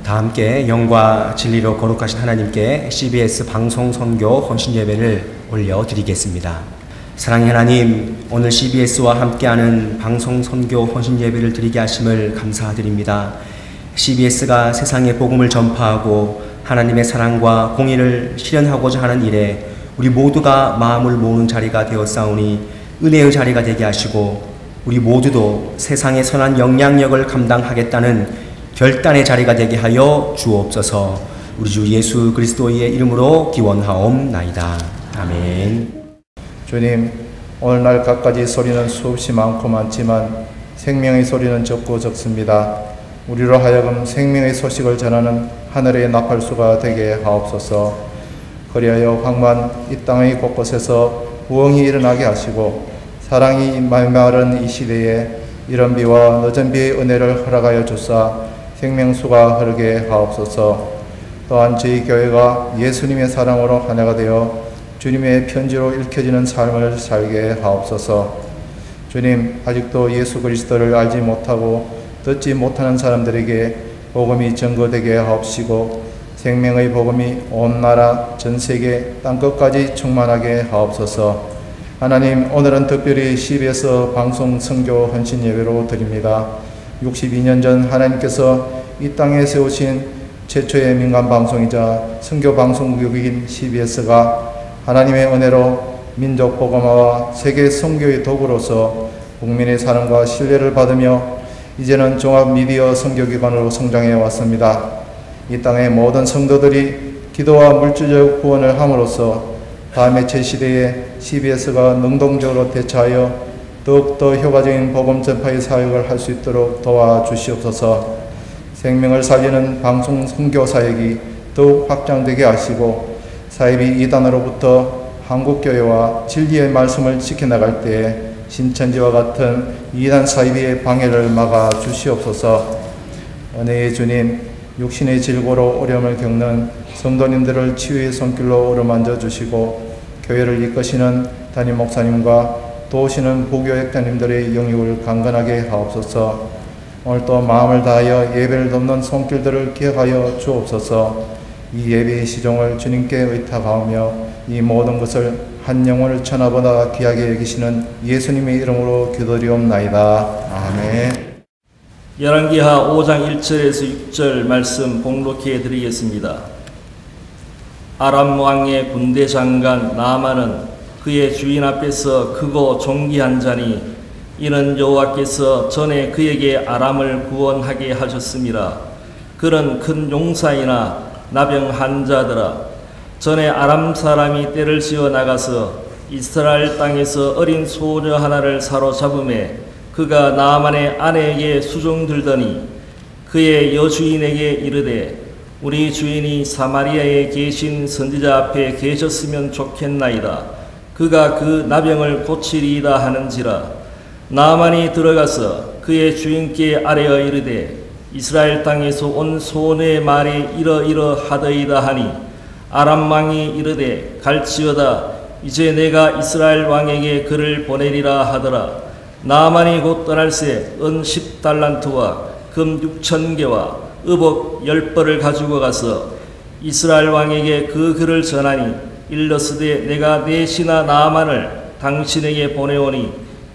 다 함께 영과 진리로 거룩하신 하나님께 CBS 방송 선교 헌신 예배를 올려드리겠습니다. 사랑의 하나님, 오늘 CBS와 함께하는 방송 선교 헌신 예배를 드리게 하심을 감사드립니다. CBS가 세상에 복음을 전파하고 하나님의 사랑과 공의를 실현하고자 하는 일에 우리 모두가 마음을 모으는 자리가 되었사오니 은혜의 자리가 되게 하시고 우리 모두도 세상의 선한 영향력을 감당하겠다는 결단의 자리가 되게 하여 주옵소서. 우리 주 예수 그리스도의 이름으로 기원하옵나이다. 아멘. 주님, 오늘날 갖가지 소리는 수없이 많고 많지만 생명의 소리는 적고 적습니다. 우리로 하여금 생명의 소식을 전하는 하늘의 나팔수가 되게 하옵소서. 그리하여 황만 이 땅의 곳곳에서 부흥이 일어나게 하시고 사랑이 말마른 이 시대에 이른 비와 늦은 비의 은혜를 허락하여 주사 생명수가 흐르게 하옵소서. 또한 저희 교회가 예수님의 사랑으로 하나가 되어 주님의 편지로 읽혀지는 삶을 살게 하옵소서. 주님, 아직도 예수 그리스도를 알지 못하고 듣지 못하는 사람들에게 복음이 전거되게 하옵시고 생명의 복음이 온 나라 전 세계 땅끝까지 충만하게 하옵소서. 하나님, 오늘은 특별히 CBS 방송 선교 헌신 예배로 드립니다. 62년 전 하나님께서 이 땅에 세우신 최초의 민간 방송이자 선교 방송국인 CBS가 하나님의 은혜로 민족 복음화와 세계 선교의 도구로서 국민의 사랑과 신뢰를 받으며 이제는 종합 미디어 선교기관으로 성장해 왔습니다. 이 땅의 모든 성도들이 기도와 물질적 구원을 함으로써 다음의 제 시대에 CBS가 능동적으로 대처하여 더욱더 효과적인 복음 전파의 사역을 할 수 있도록 도와주시옵소서. 생명을 살리는 방송 선교 사역이 더욱 확장되게 하시고 사이비 이단으로부터 한국교회와 진리의 말씀을 지켜나갈 때에 신천지와 같은 이단 사이비의 방해를 막아 주시옵소서. 은혜의 주님, 육신의 질고로 어려움을 겪는 성도님들을 치유의 손길로 어루만져 주시고 교회를 이끄시는 담임 목사님과 도우시는 부교역자님들의 영육을 강건하게 하옵소서. 오늘도 마음을 다하여 예배를 돕는 손길들을 기억하여 주옵소서. 이 예배의 시종을 주님께 의탁하오며 이 모든 것을 한 영혼을 천하보다 귀하게 여기시는 예수님의 이름으로 기도드리옵나이다. 아멘. 열왕기하 5장 1절에서 6절 말씀 봉독해 드리겠습니다. 아람 왕의 군대 장관 나아만은 그의 주인 앞에서 크고 존귀한 자니 이는 여호와께서 전에 그에게 아람을 구원하게 하셨습니다. 그는 큰 용사이나 나병한 자더라. 전에 아람 사람이 떼를 지어 나가서 이스라엘 땅에서 어린 소녀 하나를 사로잡음에 그가 나아만의 아내에게 수종들더니 그의 여주인에게 이르되 우리 주인이 사마리아에 계신 선지자 앞에 계셨으면 좋겠나이다. 그가 그 나병을 고치리이다 하는지라. 나아만이 들어가서 그의 주인께 아뢰어 이르되 이스라엘 땅에서 온 소녀의 말이 이러이러하더이다 하니 아람 왕이 이르되 갈지어다. 이제 내가 이스라엘 왕에게 그를 보내리라 하더라. 나아만이 곧 떠날새 은 10달란트와 금 6,000개와 의복 10벌을 가지고 가서 이스라엘 왕에게 그 글을 전하니 일러스되 내가 내 신하 나아만을 당신에게 보내오니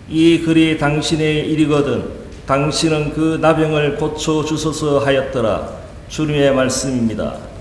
이 글이 당신의 일이거든 당신은 그 나병을 고쳐주소서 하였더라. 주님의 말씀입니다.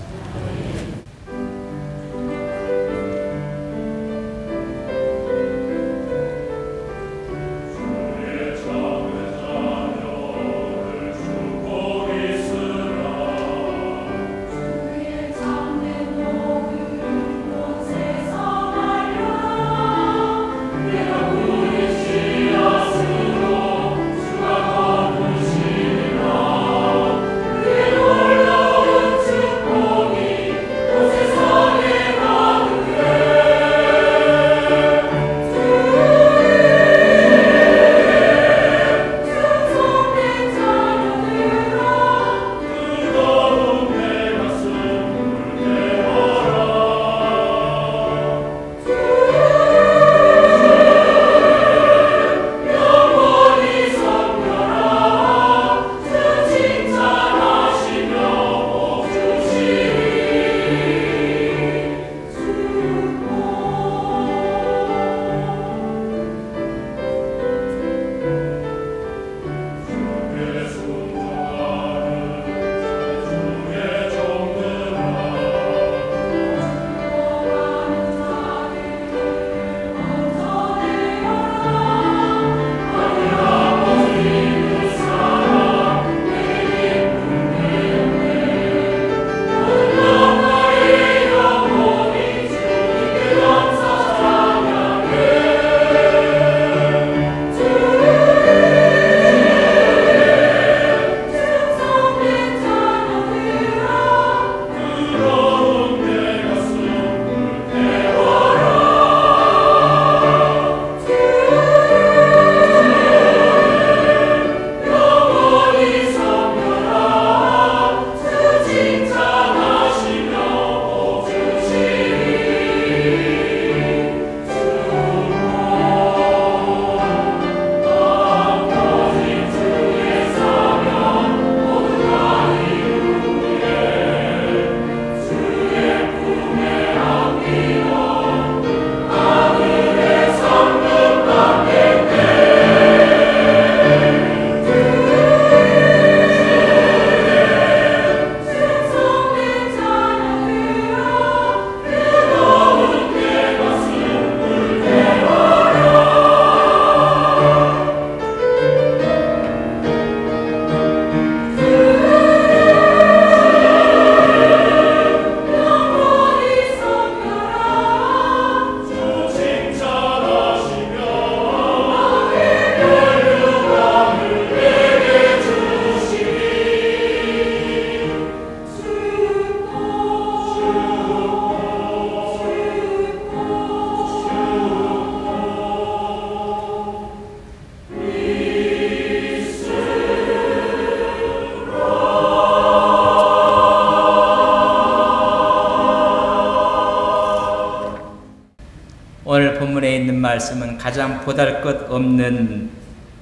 말씀은 가장 보잘것없는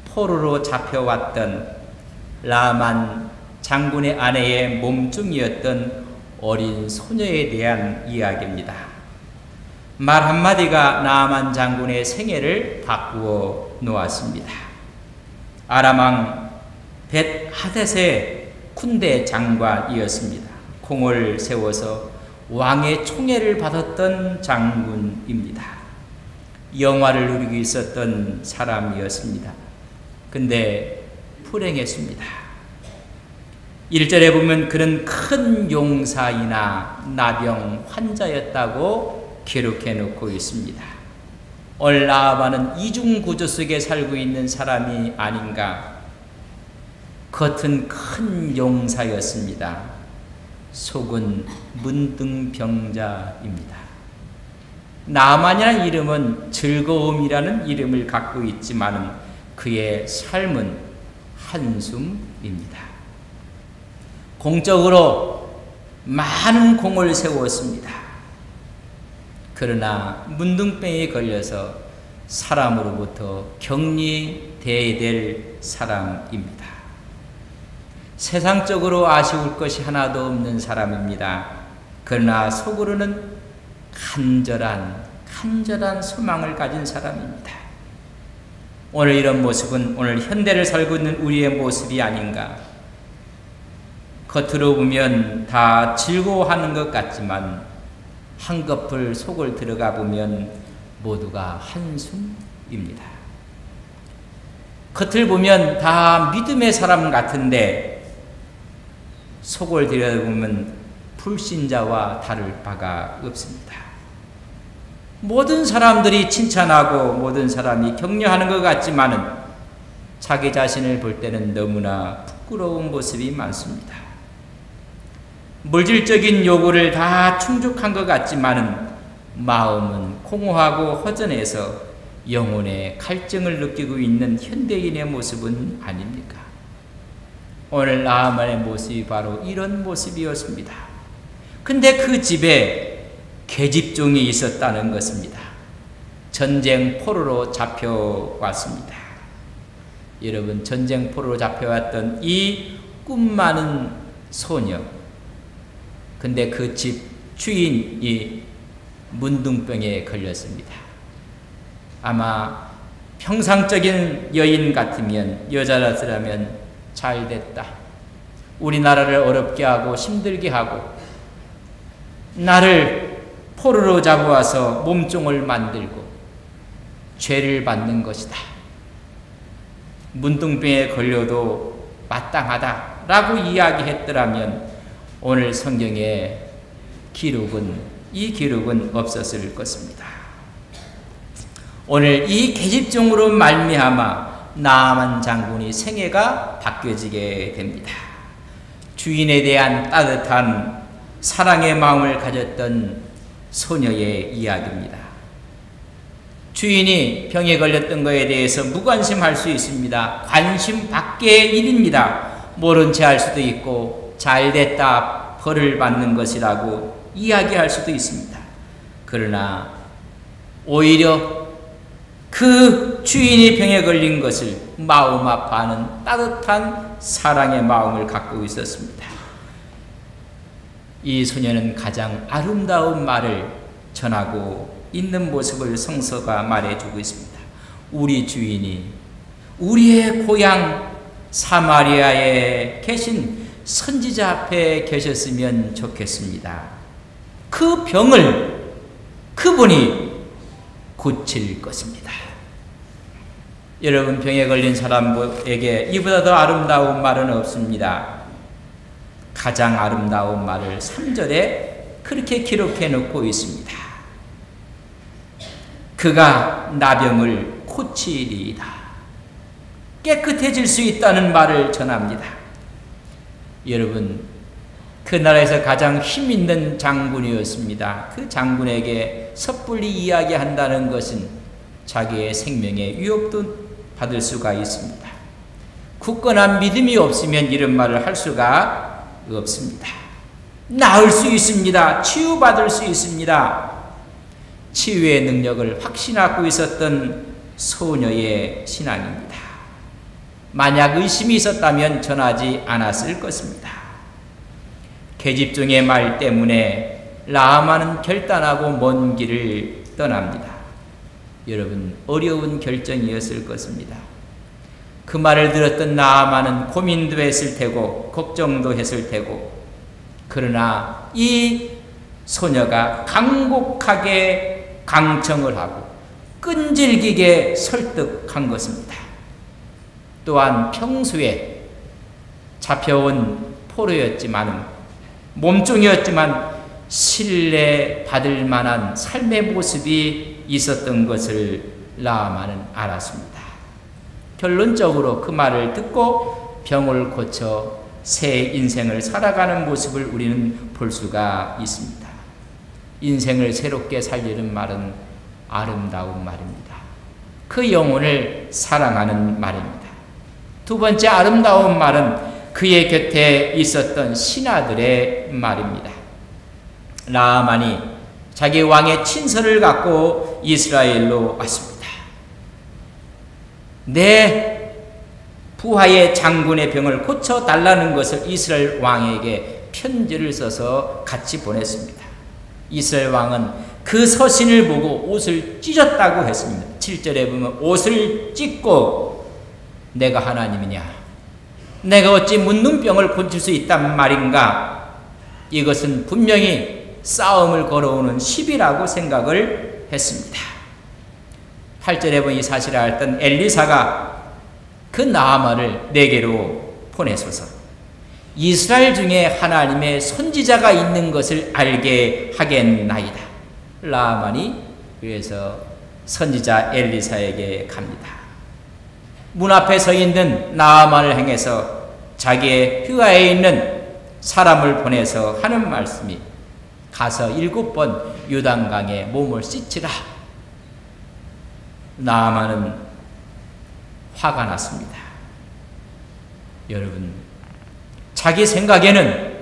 포로로 잡혀왔던 라만 장군의 아내의 몸종이었던 어린 소녀에 대한 이야기입니다. 말 한마디가 나아만 장군의 생애를 바꾸어 놓았습니다. 아람 왕 벳하댓의 군대 장관이었습니다. 공을 세워서 왕의 총애를 받았던 장군입니다. 영화를 누리고 있었던 사람이었습니다. 근데 불행했습니다. 1절에 보면 그는 큰 용사이나 나병 환자였다고 기록해 놓고 있습니다. 오늘 나아만은 이중구조 속에 살고 있는 사람이 아닌가. 겉은 큰 용사였습니다. 속은 문둥병자입니다. 나아만이라는 이름은 즐거움이라는 이름을 갖고 있지만 그의 삶은 한숨입니다. 공적으로 많은 공을 세웠습니다. 그러나 문둥병에 걸려서 사람으로부터 격리돼야 될 사람입니다. 세상적으로 아쉬울 것이 하나도 없는 사람입니다. 그러나 속으로는 간절한 소망을 가진 사람입니다. 오늘 이런 모습은 오늘 현대를 살고 있는 우리의 모습이 아닌가. 겉으로 보면 다 즐거워하는 것 같지만 한꺼풀 속을 들어가 보면 모두가 한숨입니다. 겉을 보면 다 믿음의 사람 같은데 속을 들여다보면 불신자와 다를 바가 없습니다. 모든 사람들이 칭찬하고 모든 사람이 격려하는 것 같지만은 자기 자신을 볼 때는 너무나 부끄러운 모습이 많습니다. 물질적인 요구를 다 충족한 것 같지만은 마음은 공허하고 허전해서 영혼의 갈증을 느끼고 있는 현대인의 모습은 아닙니까? 오늘 나아만의 모습이 바로 이런 모습이었습니다. 근데 그 집에 계집종이 있었다는 것입니다. 전쟁 포로로 잡혀왔습니다. 여러분, 전쟁 포로로 잡혀왔던 이 꿈 많은 소녀, 근데 그 집 주인이 문둥병에 걸렸습니다. 아마 평상적인 여인 같으면, 여자라면 잘 됐다. 우리나라를 어렵게 하고 힘들게 하고 나를 포로로 잡아와서 몸종을 만들고 죄를 받는 것이다. 문둥병에 걸려도 마땅하다라고 이야기했더라면 오늘 성경에 이 기록은 없었을 것입니다. 오늘 이 계집종으로 말미암아 나아만 장군이 생애가 바뀌어지게 됩니다. 주인에 대한 따뜻한 사랑의 마음을 가졌던 소녀의 이야기입니다. 주인이 병에 걸렸던 것에 대해서 무관심할 수 있습니다. 관심 밖의 일입니다. 모른 채 할 수도 있고 잘됐다 벌을 받는 것이라고 이야기할 수도 있습니다. 그러나 오히려 그 주인이 병에 걸린 것을 마음 아파하는 따뜻한 사랑의 마음을 갖고 있었습니다. 이 소녀는 가장 아름다운 말을 전하고 있는 모습을 성서가 말해주고 있습니다. 우리 주인이 우리의 고향 사마리아에 계신 선지자 앞에 계셨으면 좋겠습니다. 그 병을 그분이 고칠 것입니다. 여러분, 병에 걸린 사람에게 이보다 더 아름다운 말은 없습니다. 가장 아름다운 말을 3절에 그렇게 기록해 놓고 있습니다. 그가 나병을 고치리이다. 깨끗해질 수 있다는 말을 전합니다. 여러분, 그 나라에서 가장 힘있는 장군이었습니다. 그 장군에게 섣불리 이야기한다는 것은 자기의 생명에 위협도 받을 수가 있습니다. 굳건한 믿음이 없으면 이런 말을 할 수가 없습니다. 나을 수 있습니다. 치유받을 수 있습니다. 치유의 능력을 확신하고 있었던 소녀의 신앙입니다. 만약 의심이 있었다면 전하지 않았을 것입니다. 계집종의 말 때문에 나아만은 결단하고 먼 길을 떠납니다. 여러분, 어려운 결정이었을 것입니다. 그 말을 들었던 나아만은 고민도 했을 테고 걱정도 했을 테고, 그러나 이 소녀가 간곡하게 강청을 하고 끈질기게 설득한 것입니다. 또한 평소에 잡혀온 포로였지만, 몸종이었지만 신뢰받을 만한 삶의 모습이 있었던 것을 나아만은 알았습니다. 결론적으로 그 말을 듣고 병을 고쳐 새 인생을 살아가는 모습을 우리는 볼 수가 있습니다. 인생을 새롭게 살리는 말은 아름다운 말입니다. 그 영혼을 사랑하는 말입니다. 두 번째 아름다운 말은 그의 곁에 있었던 신하들의 말입니다. 나아만이 자기 왕의 친서를 갖고 이스라엘로 왔습니다. 내 부하의 장군의 병을 고쳐달라는 것을 이스라엘 왕에게 편지를 써서 같이 보냈습니다. 이스라엘 왕은 그 서신을 보고 옷을 찢었다고 했습니다. 7절에 보면 옷을 찢고 내가 하나님이냐, 내가 어찌 문둥병을 고칠 수 있단 말인가, 이것은 분명히 싸움을 걸어오는 시비라고 생각을 했습니다. 8절에 보면 이 사실을 알던 엘리사가 그 나아만을 내게로 보내소서, 이스라엘 중에 하나님의 선지자가 있는 것을 알게 하겠나이다. 나아만이 그래서 선지자 엘리사에게 갑니다. 문 앞에 서 있는 나아만을 향해서 자기의 휘하에 있는 사람을 보내서 하는 말씀이, 가서 7번 요단강에 몸을 씻으라. 나아만은 화가 났습니다. 여러분, 자기 생각에는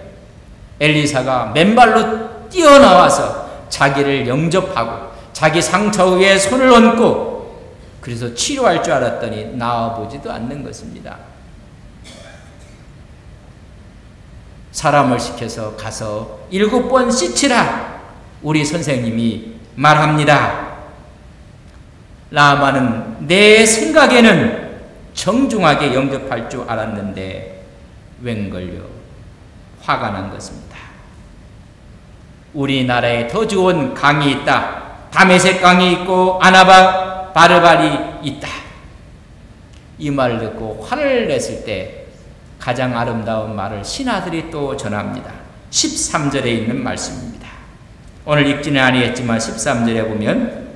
엘리사가 맨발로 뛰어나와서 자기를 영접하고 자기 상처 위에 손을 얹고 그래서 치료할 줄 알았더니 나와보지도 않는 것입니다. 사람을 시켜서 가서 7번 씻으라 우리 선생님이 말합니다. 나아만은 내 생각에는 정중하게 영접할 줄 알았는데 웬걸요, 화가 난 것입니다. 우리나라에 더 좋은 강이 있다. 다메섹 강이 있고 아나바 바르발이 있다. 이 말을 듣고 화를 냈을 때 가장 아름다운 말을 신하들이 또 전합니다. 13절에 있는 말씀입니다. 오늘 읽지는 아니했지만 13절에 보면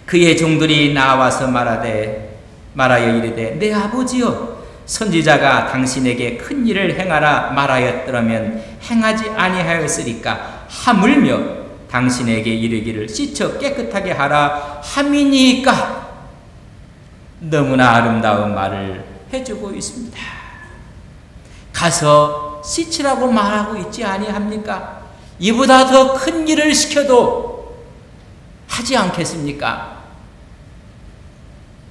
그의 종들이 나와서 말하여 이르되 내 아버지여, 선지자가 당신에게 큰 일을 행하라 말하였더라면 행하지 아니하였으리까 하물며 당신에게 이르기를 씻어 깨끗하게 하라 함이니까. 너무나 아름다운 말을 해주고 있습니다. 가서 씻으라고 말하고 있지 아니합니까? 이보다 더 큰 일을 시켜도 하지 않겠습니까?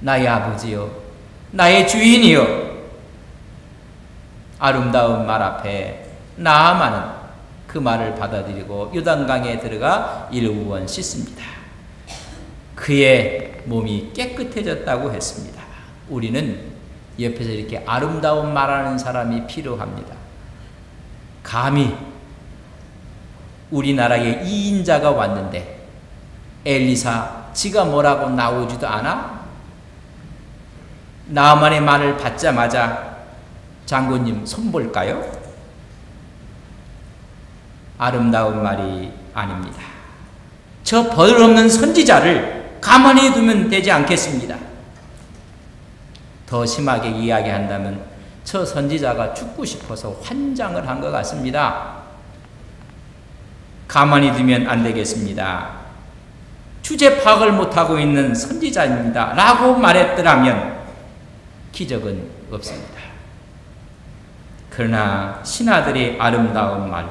나의 아버지요, 나의 주인이요. 아름다운 말 앞에 나아만은 그 말을 받아들이고 요단강에 들어가 7번 씻습니다. 그의 몸이 깨끗해졌다고 했습니다. 우리는 옆에서 이렇게 아름다운 말하는 사람이 필요합니다. 감히 우리나라에 2인자가 왔는데 엘리사 지가 뭐라고 나오지도 않아? 나아만의 말을 받자마자 장군님 손 볼까요? 아름다운 말이 아닙니다. 저 버릇없는 선지자를 가만히 두면 되지 않겠습니다. 더 심하게 이야기한다면 저 선지자가 죽고 싶어서 환장을 한 것 같습니다. 가만히 두면 안 되겠습니다. 주제 파악을 못하고 있는 선지자입니다 라고 말했더라면 기적은 없습니다. 그러나 신하들의 아름다운 말,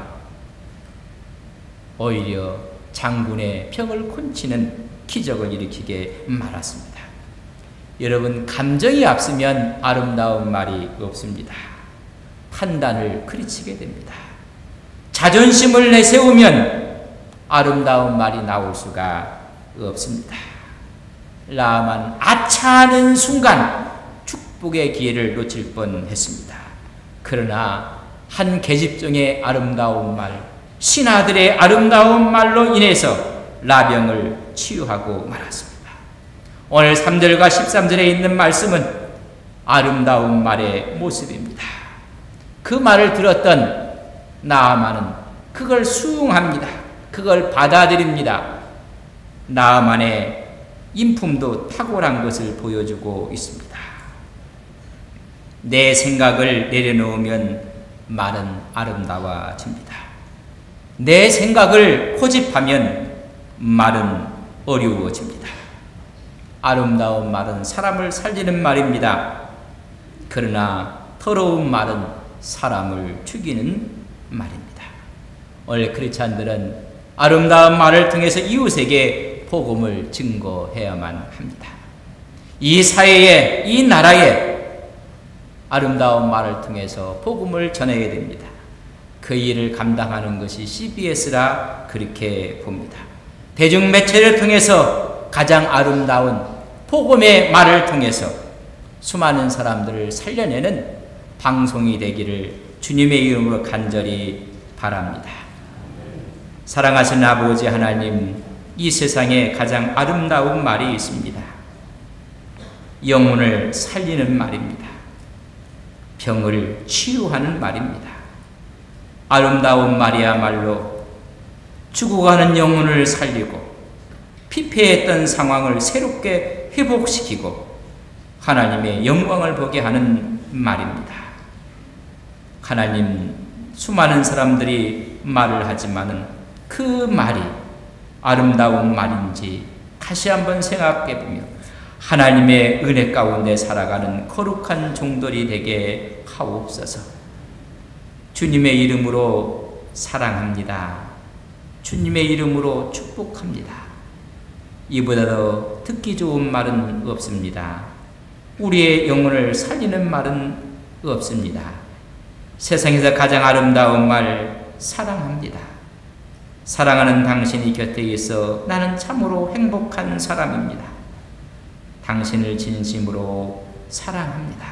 오히려 장군의 벽을 곤치는 기적을 일으키게 말았습니다. 여러분, 감정이 앞서면 아름다운 말이 없습니다. 판단을 그르치게 됩니다. 자존심을 내세우면 아름다운 말이 나올 수가 없습니다. 라만 아차하는 순간 축복의 기회를 놓칠 뻔했습니다. 그러나 한 계집종의 아름다운 말, 신하들의 아름다운 말로 인해서 라병을 치유하고 말았습니다. 오늘 3절과 13절에 있는 말씀은 아름다운 말의 모습입니다. 그 말을 들었던 나아만은 그걸 수용합니다. 그걸 받아들입니다. 나아만의 인품도 탁월한 것을 보여주고 있습니다. 내 생각을 내려놓으면 말은 아름다워집니다. 내 생각을 고집하면 말은 어려워집니다. 아름다운 말은 사람을 살리는 말입니다. 그러나 더러운 말은 사람을 죽이는 말입니다. 오늘 크리스찬들은 아름다운 말을 통해서 이웃에게 복음을 증거해야만 합니다. 이 사회에, 이 나라에 아름다운 말을 통해서 복음을 전해야 됩니다. 그 일을 감당하는 것이 CBS라 그렇게 봅니다. 대중매체를 통해서 가장 아름다운 복음의 말을 통해서 수많은 사람들을 살려내는 방송이 되기를 주님의 이름으로 간절히 바랍니다. 사랑하시는 아버지 하나님, 이 세상에 가장 아름다운 말이 있습니다. 영혼을 살리는 말입니다. 병을 치유하는 말입니다. 아름다운 말이야말로 죽어가는 영혼을 살리고 피폐했던 상황을 새롭게 회복시키고 하나님의 영광을 보게 하는 말입니다. 하나님, 수많은 사람들이 말을 하지만은 그 말이 아름다운 말인지 다시 한번 생각해 보며 하나님의 은혜 가운데 살아가는 거룩한 종들이 되게 하옵소서. 주님의 이름으로 사랑합니다. 주님의 이름으로 축복합니다. 이보다 더 듣기 좋은 말은 없습니다. 우리의 영혼을 살리는 말은 없습니다. 세상에서 가장 아름다운 말, 사랑합니다. 사랑하는 당신이 곁에 있어 나는 참으로 행복한 사람입니다. 당신을 진심으로 사랑합니다.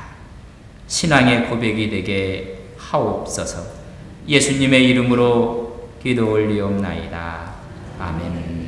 신앙의 고백이 되게 하옵소서. 예수님의 이름으로 기도 올리옵나이다. 아멘.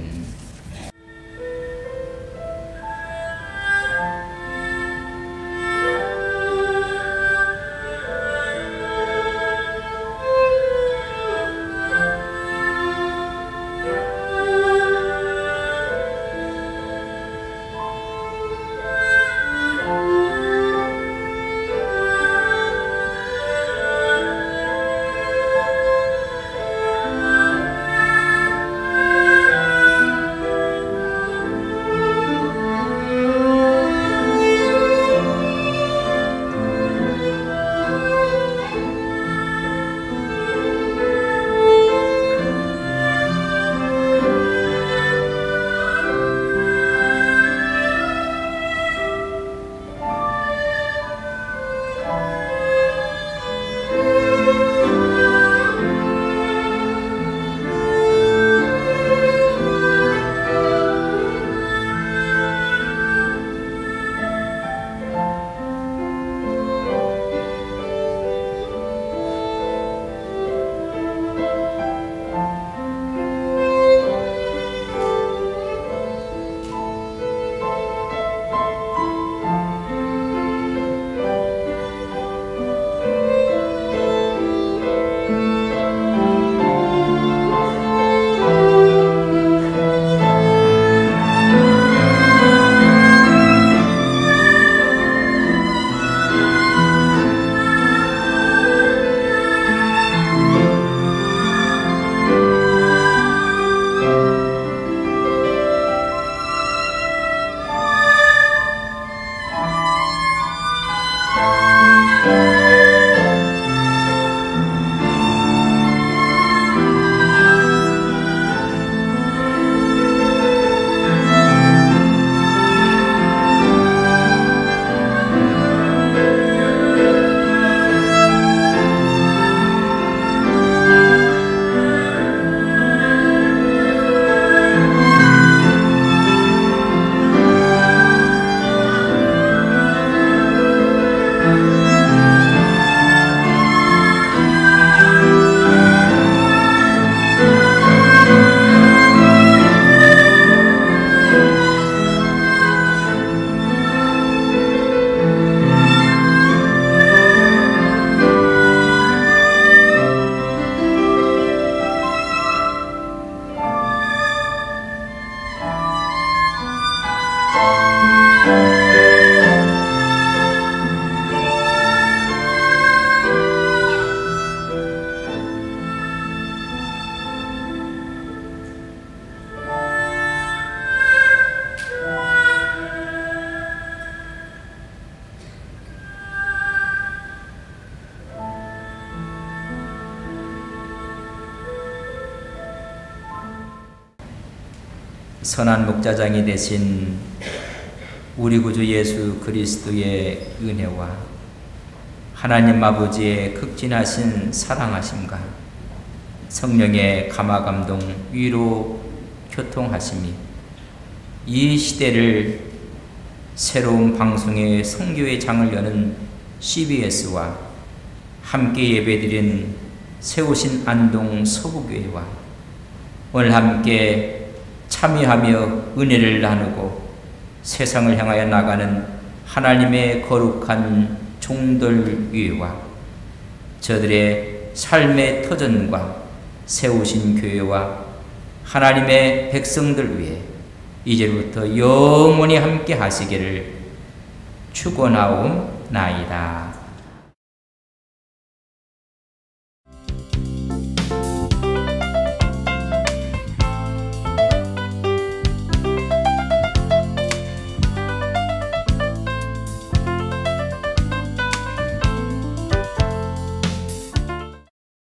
선한 목자장이 되신 우리 구주 예수 그리스도의 은혜와 하나님 아버지의 극진하신 사랑하심과 성령의 감화감동 위로 교통하심이 이 시대를 새로운 방송의 선교의 장을 여는 CBS와 함께 예배드린 세우신 안동 서부교회와 오늘 함께 참여하며 은혜를 나누고 세상을 향하여 나가는 하나님의 거룩한 종들 위에와 저들의 삶의 터전과 세우신 교회와 하나님의 백성들 위해 이제부터 영원히 함께 하시기를 축원하옵나이다.